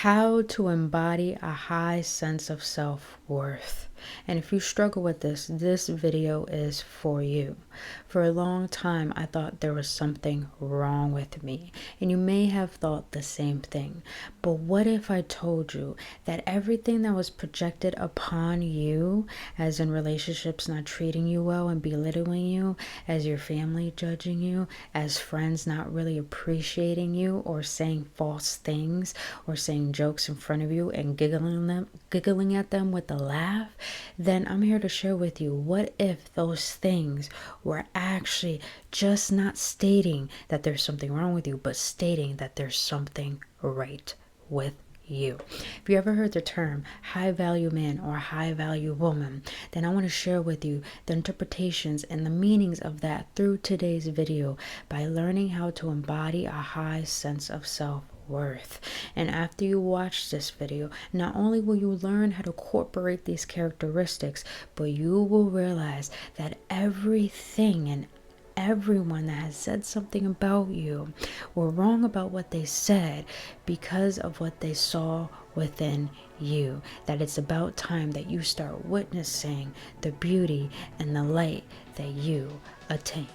how to embody a high sense of self-worth. And if you struggle with this video is for you. For a long time, I thought there was something wrong with me. And you may have thought the same thing. But what if I told you that everything that was projected upon you, as in relationships not treating you well and belittling you, as your family judging you, as friends not really appreciating you, or saying false things, or saying jokes in front of you and giggling at them with a laugh, then I'm here to share with you, what if those things were actually just not stating that there's something wrong with you, but stating that there's something right with you. If you ever heard the term high value man or high value woman, then I want to share with you the interpretations and the meanings of that through today's video by learning how to embody a high sense of self-worth. And after you watch this video, not only will you learn how to incorporate these characteristics, but you will realize that everything and everyone that has said something about you were wrong about what they said because of what they saw within you. That it's about time that you start witnessing the beauty and the light that you attain.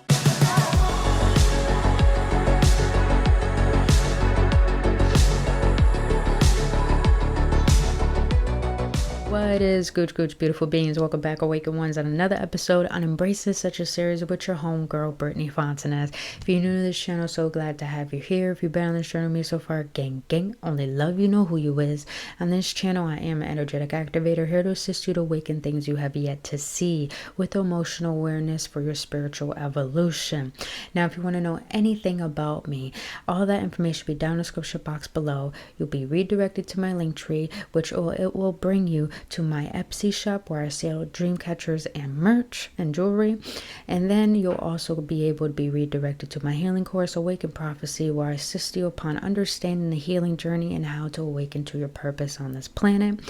What is Gooch beautiful beings? Welcome back, Awaken Ones, on another episode on Embrace This Such a Series with your homegirl, Brittany Fontanez. If you're new to this channel, so glad to have you here. If you've been on this journey with me so far, gang, only love you know who you is. On this channel, I am an energetic activator here to assist you to awaken things you have yet to see with emotional awareness for your spiritual evolution. Now, if you want to know anything about me, all that information will be down in the description box below. You'll be redirected to my link tree, which it will bring you to my Etsy shop where I sell dream catchers and merch and jewelry. And then you'll also be able to be redirected to my healing course, Awaken Prophecy, where I assist you upon understanding the healing journey and how to awaken to your purpose on this planet.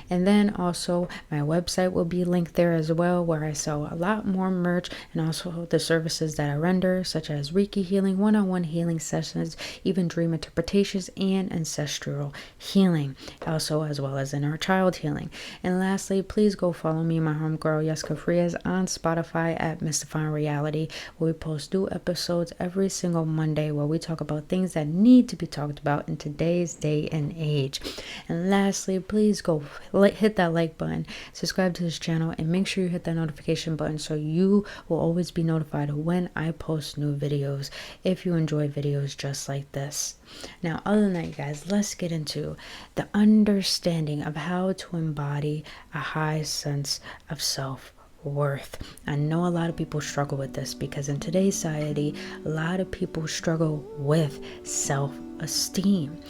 And then also my website will be linked there as well, where I sell a lot more merch and also the services that I render, such as Reiki healing, one-on-one healing sessions, even dream interpretations and ancestral healing, also as well as inner child healing. And lastly, please go follow me, my homegirl Jessica Frias, on Spotify at Mystifying Reality, where we post new episodes every single Monday where we talk about things that need to be talked about in today's day and age. And lastly, please go hit that like button, subscribe to this channel, and make sure you hit that notification button so you will always be notified when I post new videos if you enjoy videos just like this. Now, other than that, you guys, let's get into the understanding of how to embody a high sense of self-worth. I know a lot of people struggle with this because in today's society, a lot of people struggle with self-esteem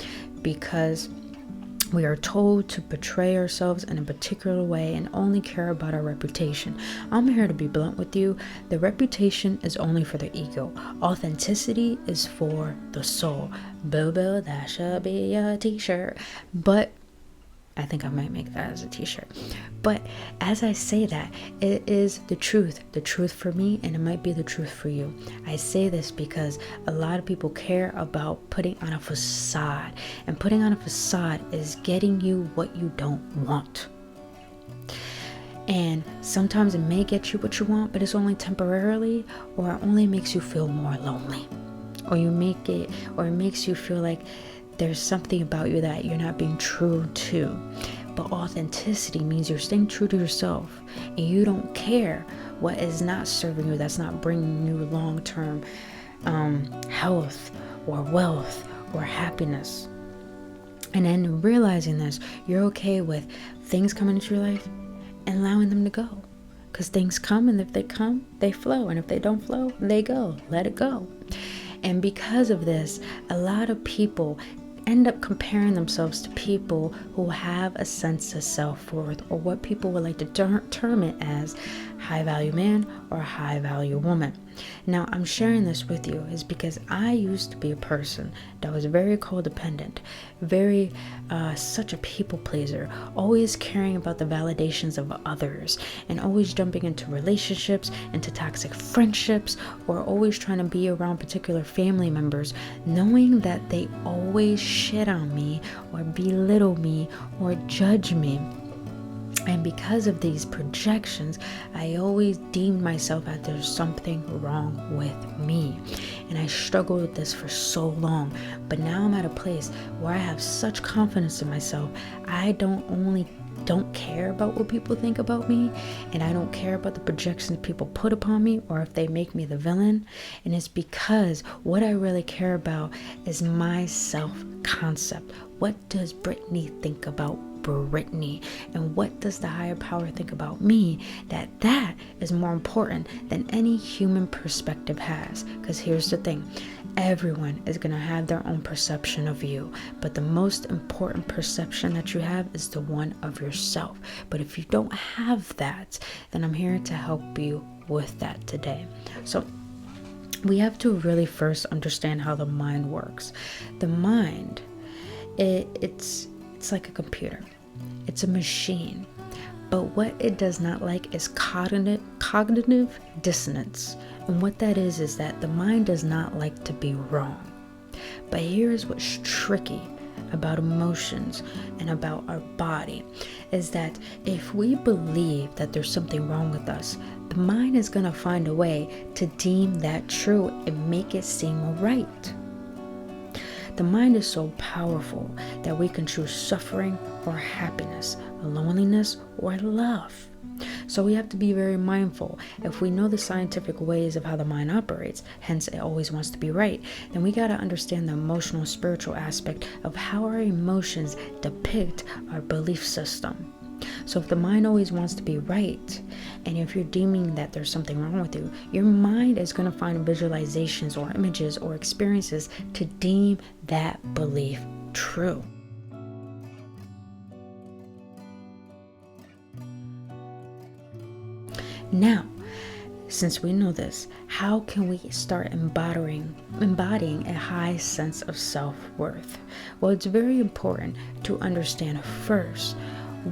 because we are told to portray ourselves in a particular way and only care about our reputation. I'm here to be blunt with you. The reputation is only for the ego. Authenticity is for the soul. Boo, that should be a t-shirt. But I think I might make that as a t-shirt. But as I say that, it is the truth for me, and it might be the truth for you. I say this because a lot of people care about putting on a facade, and putting on a facade is getting you what you don't want. And sometimes it may get you what you want, but it's only temporarily, or it only makes you feel more lonely, or it makes you feel like there's something about you that you're not being true to. But authenticity means you're staying true to yourself and you don't care what is not serving you, that's not bringing you long-term health or wealth or happiness. And then realizing this, you're okay with things coming into your life and allowing them to go. Because things come, and if they come, they flow. And if they don't flow, they go. Let it go. And because of this, a lot of people end up comparing themselves to people who have a sense of self-worth, or what people would like to term it as high value man or high value woman. Now, I'm sharing this with you is because I used to be a person that was very codependent, very such a people pleaser, always caring about the validations of others, and always jumping into relationships, into toxic friendships, or always trying to be around particular family members, knowing that they always shit on me or belittle me or judge me. And because of these projections, I always deemed myself that there's something wrong with me. And I struggled with this for so long. But now I'm at a place where I have such confidence in myself. I don't care about what people think about me, and I don't care about the projections people put upon me or if they make me the villain. And it's because what I really care about is my self-concept. What does Brittany think about Brittany, and what does the higher power think about me? That is more important than any human perspective has. Because here's the thing, everyone is going to have their own perception of you, but the most important perception that you have is the one of yourself. But if you don't have that, then I'm here to help you with that today. So we have to really first understand how the mind works. The mind, it's like a computer. It's a machine. But what it does not like is cognitive dissonance. And what that is that the mind does not like to be wrong. But here's what's tricky about emotions and about our body, is that if we believe that there's something wrong with us, the mind is going to find a way to deem that true and make it seem right. The mind is so powerful that we can choose suffering or happiness, loneliness or love. So we have to be very mindful. If we know the scientific ways of how the mind operates, hence it always wants to be right, then we got to understand the emotional, spiritual aspect of how our emotions depict our belief system. So if the mind always wants to be right, and if you're deeming that there's something wrong with you, your mind is going to find visualizations or images or experiences to deem that belief true. Now, since we know this, how can we start embodying a high sense of self-worth? Well, it's very important to understand first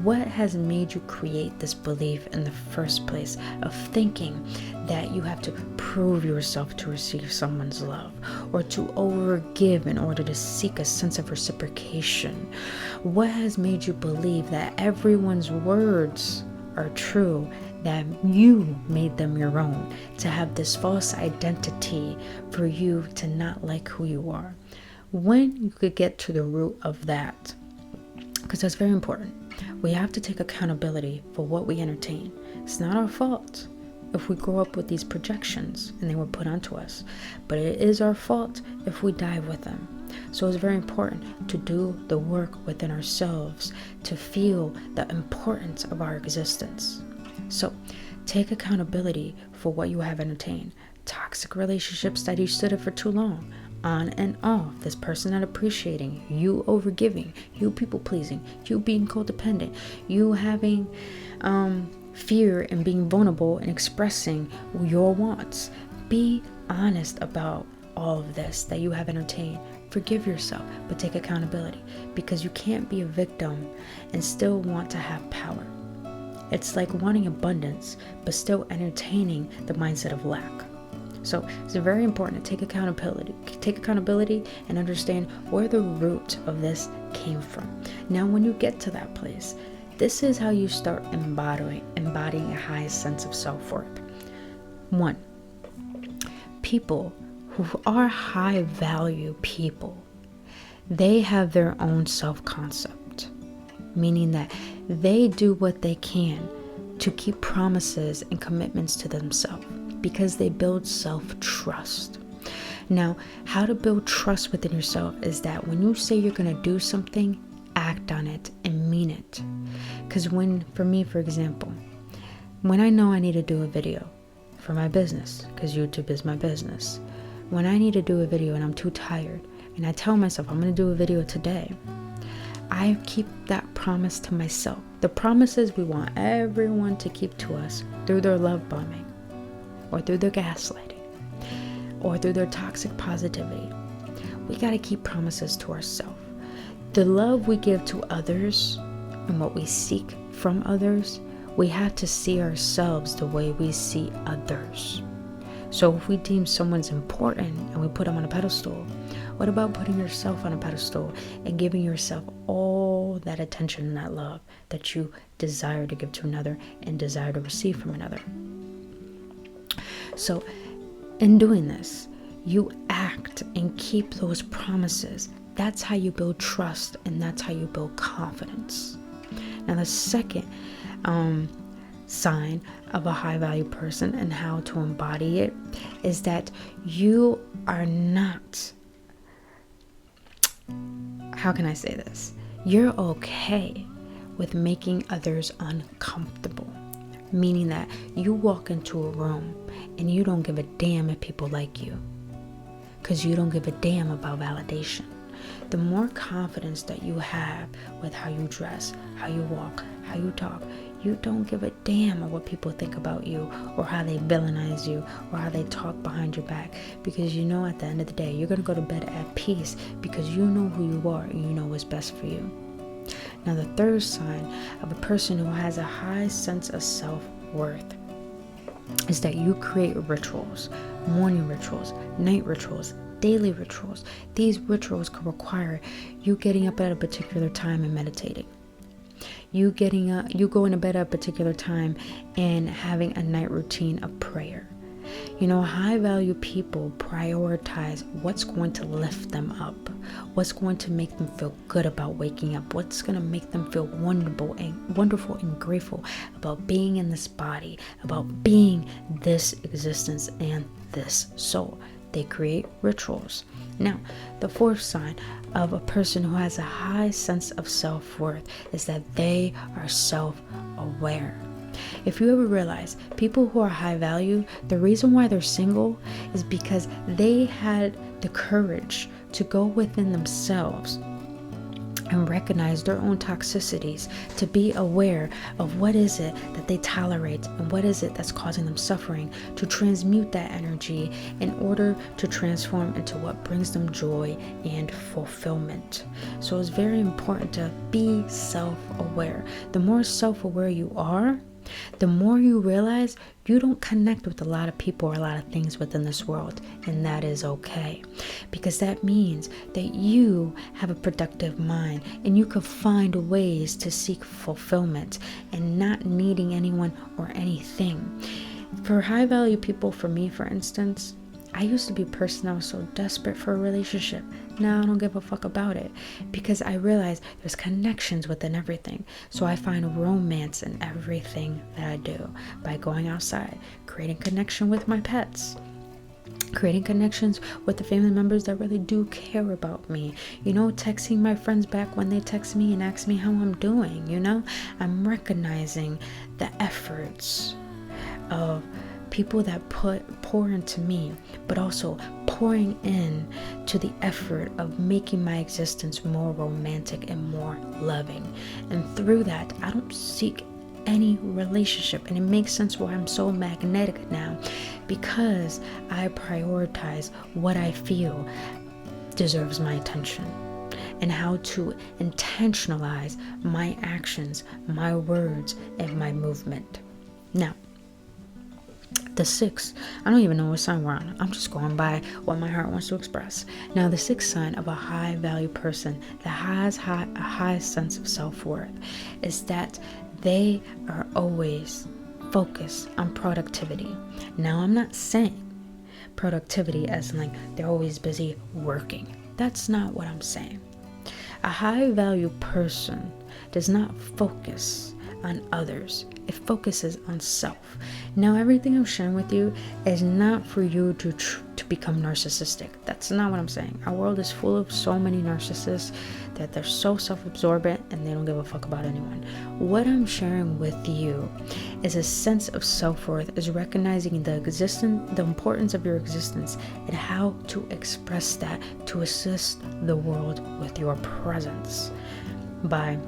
what has made you create this belief in the first place of thinking that you have to prove yourself to receive someone's love, or to overgive in order to seek a sense of reciprocation. What has made you believe that everyone's words are true, that you made them your own, to have this false identity for you to not like who you are? When you could get to the root of that, because that's very important. We have to take accountability for what we entertain. It's not our fault if we grow up with these projections and they were put onto us, but it is our fault if we dive with them. So it's very important to do the work within ourselves to feel the importance of our existence. So take accountability for what you have entertained. Toxic relationships that you stood in for too long, on and off, this person not appreciating, you overgiving, you people pleasing, you being codependent, you having fear and being vulnerable and expressing your wants. Be honest about all of this that you have entertained. Forgive yourself, but take accountability, because you can't be a victim and still want to have power. It's like wanting abundance, but still entertaining the mindset of lack. So it's very important to take accountability and understand where the root of this came from. Now, when you get to that place, this is how you start embodying a high sense of self-worth. 1, people who are high value people, they have their own self-concept, meaning that they do what they can to keep promises and commitments to themselves, because they build self-trust. Now, how to build trust within yourself is that when you say you're going to do something, act on it and mean it. Because for me, for example, when I know I need to do a video for my business, because YouTube is my business, when I need to do a video and I'm too tired, and I tell myself I'm going to do a video today, I keep that promise to myself. The promises we want everyone to keep to us through their love bombing, or through their gaslighting, or through their toxic positivity. We got to keep promises to ourselves. The love we give to others and what we seek from others, we have to see ourselves the way we see others. So if we deem someone's important and we put them on a pedestal, what about putting yourself on a pedestal and giving yourself all that attention and that love that you desire to give to another and desire to receive from another? So in doing this, you act and keep those promises. That's how you build trust, and that's how you build confidence. Now, the second sign of a high value person and how to embody it is that you are not, how can I say this? You're okay with making others uncomfortable. Meaning that you walk into a room and you don't give a damn if people like you, because you don't give a damn about validation. The more confidence that you have with how you dress, how you walk, how you talk, you don't give a damn of what people think about you or how they villainize you or how they talk behind your back, because you know at the end of the day you're going to go to bed at peace because you know who you are and you know what's best for you. Now, the third sign of a person who has a high sense of self-worth is that you create rituals, morning rituals, night rituals, daily rituals. These rituals could require you getting up at a particular time and meditating. You going to bed at a particular time and having a night routine of prayer. You know, high value people prioritize what's going to lift them up, what's going to make them feel good about waking up, what's going to make them feel wonderful and grateful about being in this body, about being this existence and this soul. They create rituals. Now, the fourth sign of a person who has a high sense of self-worth is that they are self-aware. If you ever realize people who are high value, the reason why they're single is because they had the courage to go within themselves and recognize their own toxicities, to be aware of what is it that they tolerate and what is it that's causing them suffering, to transmute that energy in order to transform into what brings them joy and fulfillment. So it's very important to be self-aware. The more self-aware you are, the more you realize you don't connect with a lot of people or a lot of things within this world, and that is okay, because that means that you have a productive mind and you can find ways to seek fulfillment and not needing anyone or anything. For high value people, for me, for instance, I used to be a person that was so desperate for a relationship. Now I don't give a fuck about it, because I realize there's connections within everything. So I find romance in everything that I do by going outside, creating connection with my pets, creating connections with the family members that really do care about me, you know, texting my friends back when they text me and ask me how I'm doing. You know, I'm recognizing the efforts of people that pour into me, but also pouring in to the effort of making my existence more romantic and more loving. And through that, I don't seek any relationship, and it makes sense why I'm so magnetic now, because I prioritize what I feel deserves my attention and how to intentionalize my actions, my words, and my movement. Now, the sixth, I don't even know what sign we're on. I'm just going by what my heart wants to express. Now, the sixth sign of a high value person that has a high sense of self-worth is that they are always focused on productivity. Now, I'm not saying productivity as in like they're always busy working. That's not what I'm saying. A high value person does not focus on others. It focuses on self. Now, everything I'm sharing with you is not for you to become narcissistic. That's not what I'm saying. Our world is full of so many narcissists that they're so self-absorbent and they don't give a fuck about anyone. What I'm sharing with you is a sense of self-worth, is recognizing the importance of your existence and how to express that to assist the world with your presence by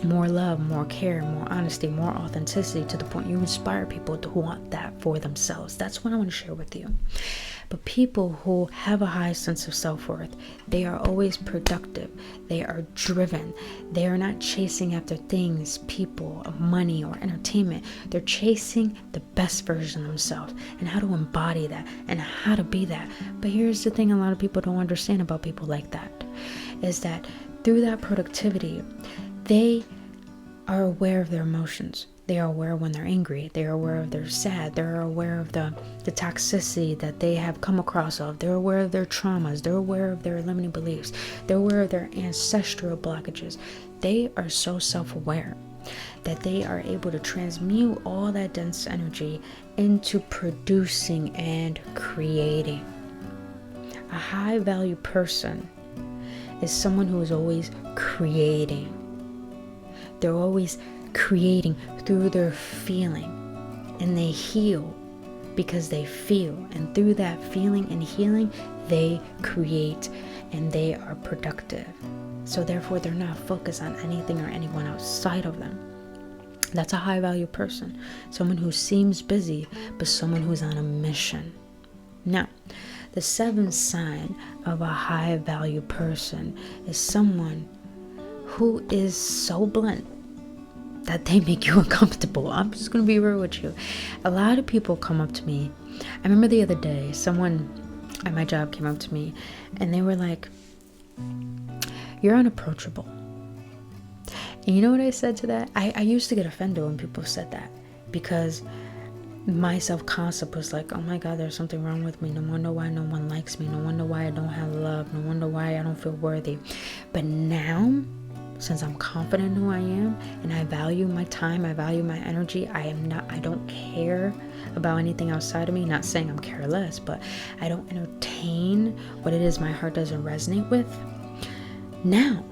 more love, more care, more honesty, more authenticity, to the point you inspire people to want that for themselves. That's what I want to share with you. But people who have a high sense of self-worth, they are always productive. They are driven. They are not chasing after things, people, money, or entertainment. They're chasing the best version of themselves and how to embody that and how to be that. But here's the thing a lot of people don't understand about people like that, is that through that productivity, they are aware of their emotions. They are aware when they're angry. They are aware of they're sad. They're aware of the toxicity that they have come across of. They're aware of their traumas. They're aware of their limiting beliefs. They're aware of their ancestral blockages. They are so self-aware that they are able to transmute all that dense energy into producing and creating. A high value person is someone who is always creating. They're always creating through their feeling, and they heal because they feel, and through that feeling and healing they create, and they are productive. So therefore they're not focused on anything or anyone outside of them. That's a high value person, someone who seems busy but someone who's on a mission. Now, the seventh sign of a high value person is someone who is so blunt that they make you uncomfortable. I'm just going to be real with you. A lot of people come up to me. I remember the other day, someone at my job came up to me and they were like, "You're unapproachable." And you know what I said to that? I used to get offended when people said that, because my self-concept was like, oh my God, there's something wrong with me. No wonder why no one likes me. No wonder why I don't have love. No wonder why I don't feel worthy. But now, since I'm confident in who I am and I value my time, I value my energy, I don't care about anything outside of me. Not saying I'm careless, but I don't entertain what it is my heart doesn't resonate with. Now,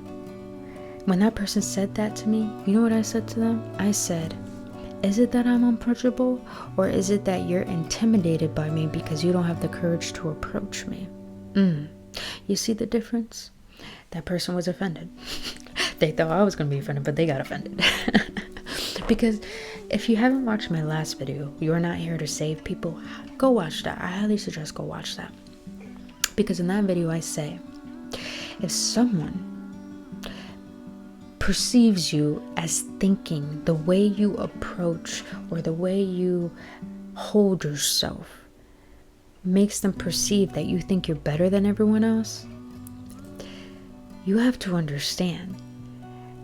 when that person said that to me, you know what I said to them? I said, is it that I'm unapproachable, or is it that you're intimidated by me because you don't have the courage to approach me? You see the difference? That person was offended. They thought I was going to be offended, but they got offended. Because if you haven't watched my last video, You're Not Here to Save People, go watch that. I highly suggest go watch that. Because in that video I say, if someone perceives you as thinking, the way you approach or the way you hold yourself makes them perceive that you think you're better than everyone else, you have to understand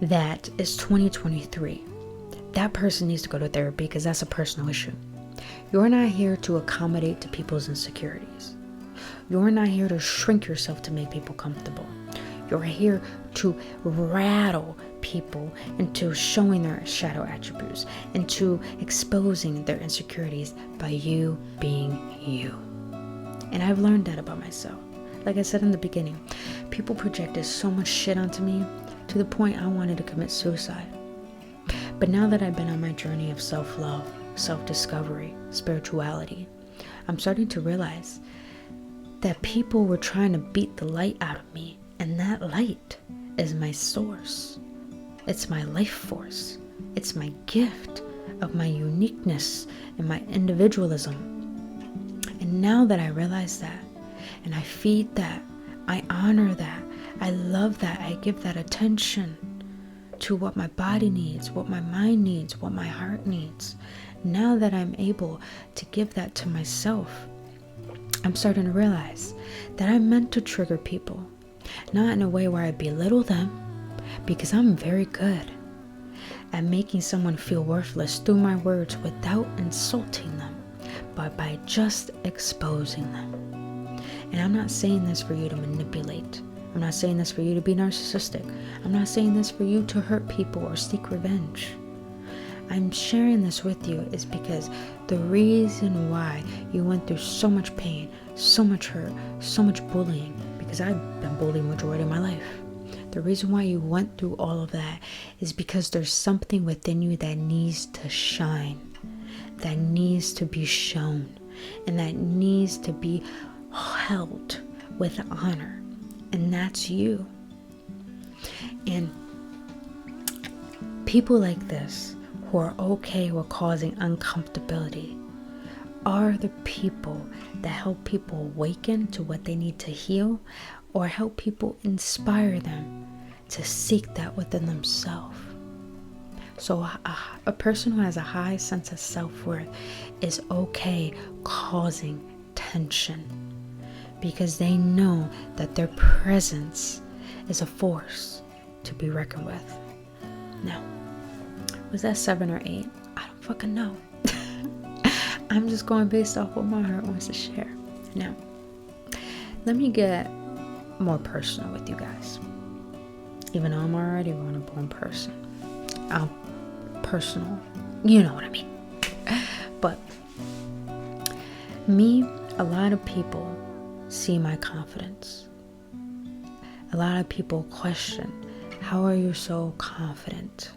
that it's 2023. That person needs to go to therapy, because that's a personal issue. You're not here to accommodate to people's insecurities. You're not here to shrink yourself to make people comfortable. You're here to rattle people into showing their shadow attributes, into exposing their insecurities by you being you. And I've learned that about myself. Like I said in the beginning, people projected so much shit onto me to the point I wanted to commit suicide. But now that I've been on my journey of self-love, self-discovery, spirituality, I'm starting to realize that people were trying to beat the light out of me. And that light is my source. It's my life force. It's my gift of my uniqueness and my individualism. And now that I realize that, and I feed that, I honor that, I love that, I give that attention to what my body needs, what my mind needs, what my heart needs. Now that I'm able to give that to myself, I'm starting to realize that I'm meant to trigger people. Not in a way where I belittle them, because I'm very good at making someone feel worthless through my words without insulting them, but by just exposing them. And I'm not saying this for you to manipulate. I'm not saying this for you to be narcissistic. I'm not saying this for you to hurt people or seek revenge. I'm sharing this with you is because the reason why you went through so much pain, so much hurt, so much bullying, because I've been bullied majority of my life. The reason why you went through all of that is because there's something within you that needs to shine, that needs to be shown, and that needs to be held with honor. And that's you. And people like this who are okay with causing uncomfortability are the people that help people awaken to what they need to heal, or help people inspire them to seek that within themselves. So a person who has a high sense of self-worth is okay causing tension, because they know that their presence is a force to be reckoned with. Now, was that 7 or 8? I don't fucking know. I'm just going based off what my heart wants to share. Now, let me get more personal with you guys. Even though I'm already a born person. I'm personal. You know what I mean. But me, a lot of people see my confidence. A lot of people question, how are you so confident?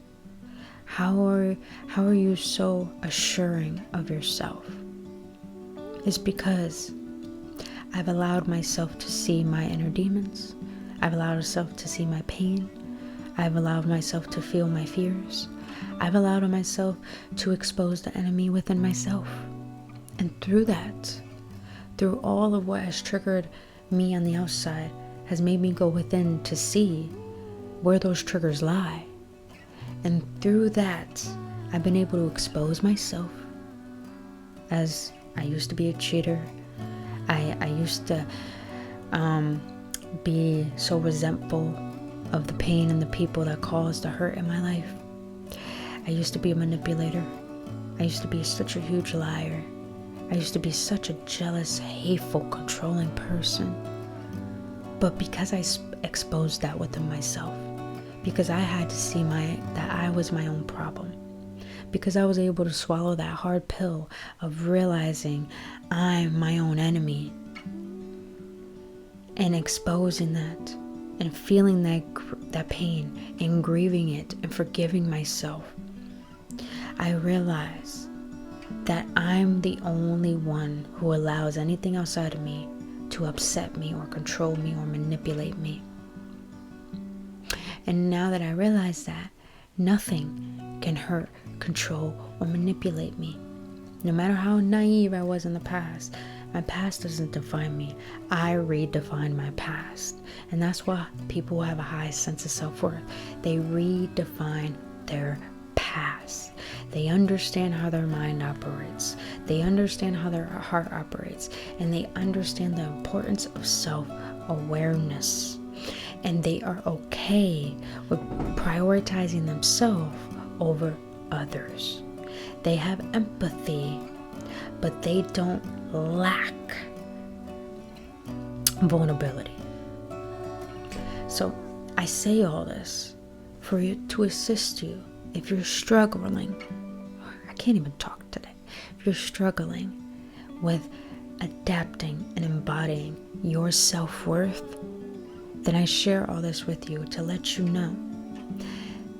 How are you so assuring of yourself? It's because I've allowed myself to see my inner demons. I've allowed myself to see my pain. I've allowed myself to feel my fears. I've allowed myself to expose the enemy within myself. And through that, through all of what has triggered me on the outside, has made me go within to see where those triggers lie. And through that, I've been able to expose myself, as I used to be a cheater. I used to be so resentful of the pain and the people that caused the hurt in my life. I used to be a manipulator. I used to be such a huge liar. I used to be such a jealous, hateful, controlling person. But because I exposed that within myself, because I had to see that I was my own problem, because I was able to swallow that hard pill of realizing I'm my own enemy, and exposing that and feeling that pain and grieving it and forgiving myself, I realized that I'm the only one who allows anything outside of me to upset me or control me or manipulate me. And now that I realize that, nothing can hurt, control, or manipulate me. No matter how naive I was in the past, my past doesn't define me. I redefine my past. And that's why people who have a high sense of self-worth, they redefine their past. They understand how their mind operates. They understand how their heart operates. And they understand the importance of self-awareness. And they are okay with prioritizing themselves over others. They have empathy, but they don't lack vulnerability. So I say all this for you to assist you if you're struggling. I can't even talk today. If you're struggling with adapting and embodying your self-worth, then I share all this with you to let you know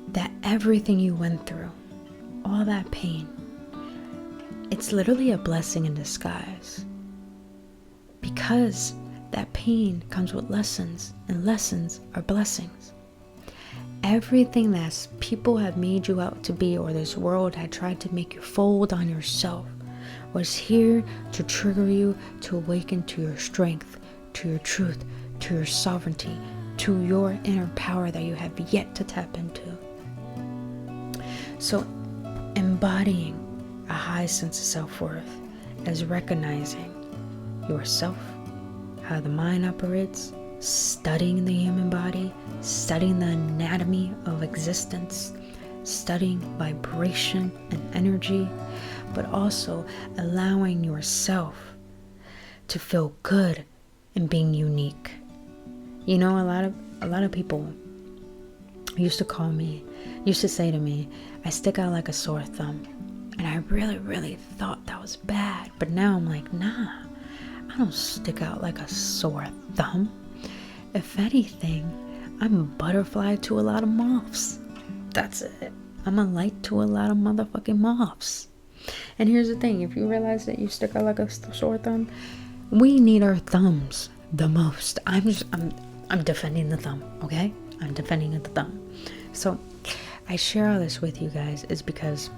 that everything you went through, all that pain, it's literally a blessing in disguise. Because that pain comes with lessons, and lessons are blessings. Everything that people have made you out to be, or this world had tried to make you fold on yourself, was here to trigger you to awaken to your strength, to your truth, to your sovereignty, to your inner power that you have yet to tap into. So embodying a high sense of self-worth is recognizing yourself, how the mind operates, studying the human body, studying the anatomy of existence, studying vibration and energy, but also allowing yourself to feel good and being unique. You know, a lot of people used to say to me, I stick out like a sore thumb. And I really, really thought that was bad. But now I'm like, nah, I don't stick out like a sore thumb. If anything, I'm a butterfly to a lot of moths. That's it. I'm a light to a lot of motherfucking moths. And here's the thing, if you realize that you stick out like a sore thumb, we need our thumbs the most. I'm defending the thumb, okay? I'm defending the thumb. So I share all this with you guys is because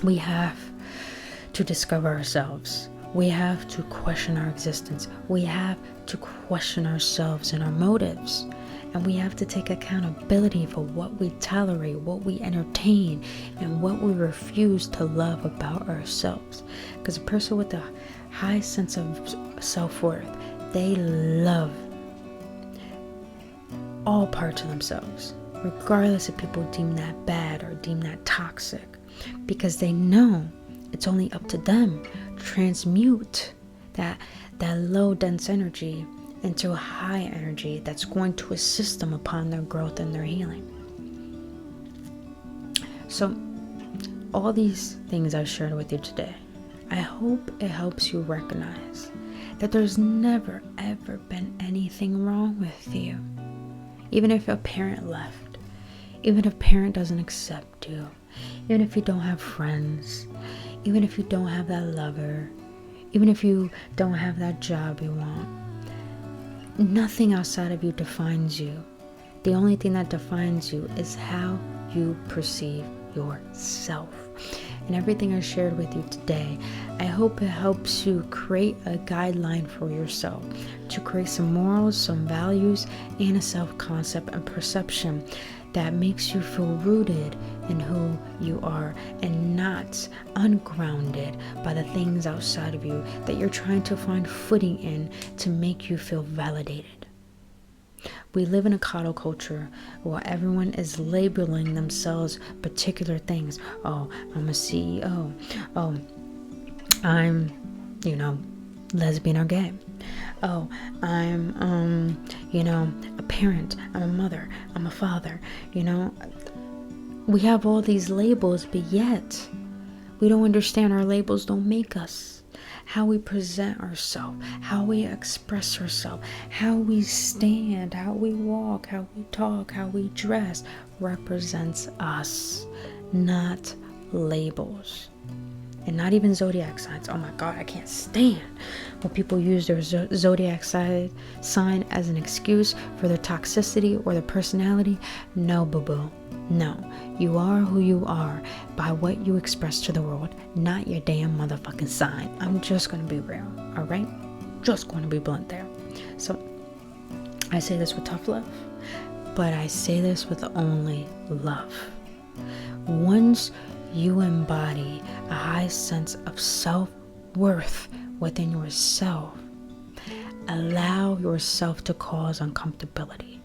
we have to discover ourselves. We have to question our existence. We have to question ourselves and our motives. And we have to take accountability for what we tolerate, what we entertain, and what we refuse to love about ourselves. Because a person with a high sense of self-worth, they love all parts of themselves, regardless if people deem that bad or deem that toxic, because they know it's only up to them to transmute that low dense energy into a high energy that's going to assist them upon their growth and their healing. So all these things I've shared with you today, I hope it helps you recognize that there's never ever been anything wrong with you. Even if a parent left, even if a parent doesn't accept you, even if you don't have friends, even if you don't have that lover, even if you don't have that job you want, nothing outside of you defines you. The only thing that defines you is how you perceive yourself. And everything I shared with you today, I hope it helps you create a guideline for yourself, to create some morals, some values, and a self-concept and perception that makes you feel rooted in who you are and not ungrounded by the things outside of you that you're trying to find footing in to make you feel validated. We live in a coddle culture where everyone is labeling themselves particular things. Oh, I'm a CEO. Oh, I'm, lesbian or gay. Oh, I'm, a parent. I'm a mother. I'm a father. We have all these labels, but yet we don't understand our labels don't make us. How we present ourselves, how we express ourselves, how we stand, how we walk, how we talk, how we dress represents us, not labels. And not even zodiac signs. Oh my God, I can't stand when people use their zodiac sign as an excuse for their toxicity or their personality. No, boo-boo. No, you are who you are by what you express to the world, not your damn motherfucking sign. I'm just going to be real, all right? Just going to be blunt there. So I say this with tough love, but I say this with only love. Once you embody a high sense of self-worth within yourself, allow yourself to cause uncomfortability.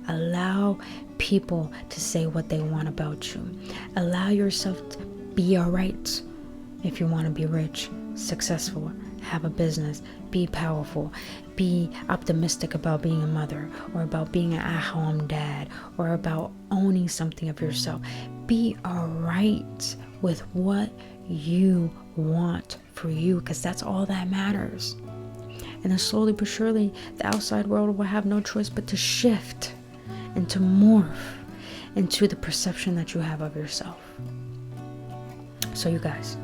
Allow people to say what they want about you. Allow yourself to be alright. If you want to be rich, successful, have a business, be powerful, be optimistic about being a mother, or about being an at-home dad, or about owning something of yourself. Be alright with what you want for you, because that's all that matters. And then slowly but surely, the outside world will have no choice but to shift and to morph into the perception that you have of yourself. So you guys,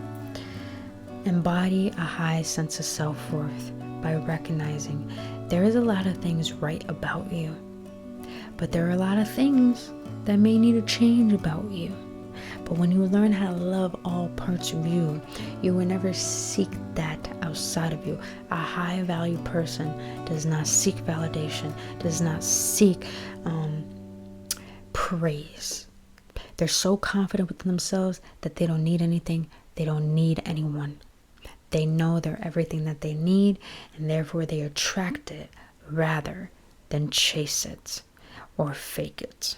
embody a high sense of self-worth by recognizing there is a lot of things right about you, but there are a lot of things that may need a change about you. But when you learn how to love all parts of you, you will never seek that outside of you. A high value person does not seek validation, does not seek praise. They're so confident within themselves that they don't need anything. They don't need anyone. They know they're everything that they need, and therefore they attract it rather than chase it or fake it.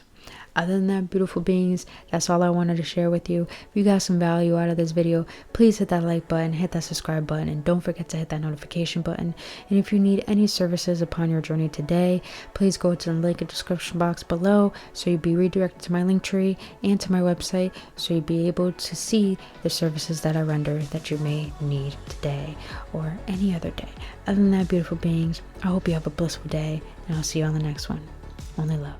Other than that, beautiful beings, that's all I wanted to share with you. If you got some value out of this video, please hit that like button, hit that subscribe button, and don't forget to hit that notification button. And if you need any services upon your journey today, please go to the link in the description box below so you'll be redirected to my link tree and to my website so you'll be able to see the services that I render that you may need today or any other day. Other than that, beautiful beings, I hope you have a blissful day, and I'll see you on the next one. Only love.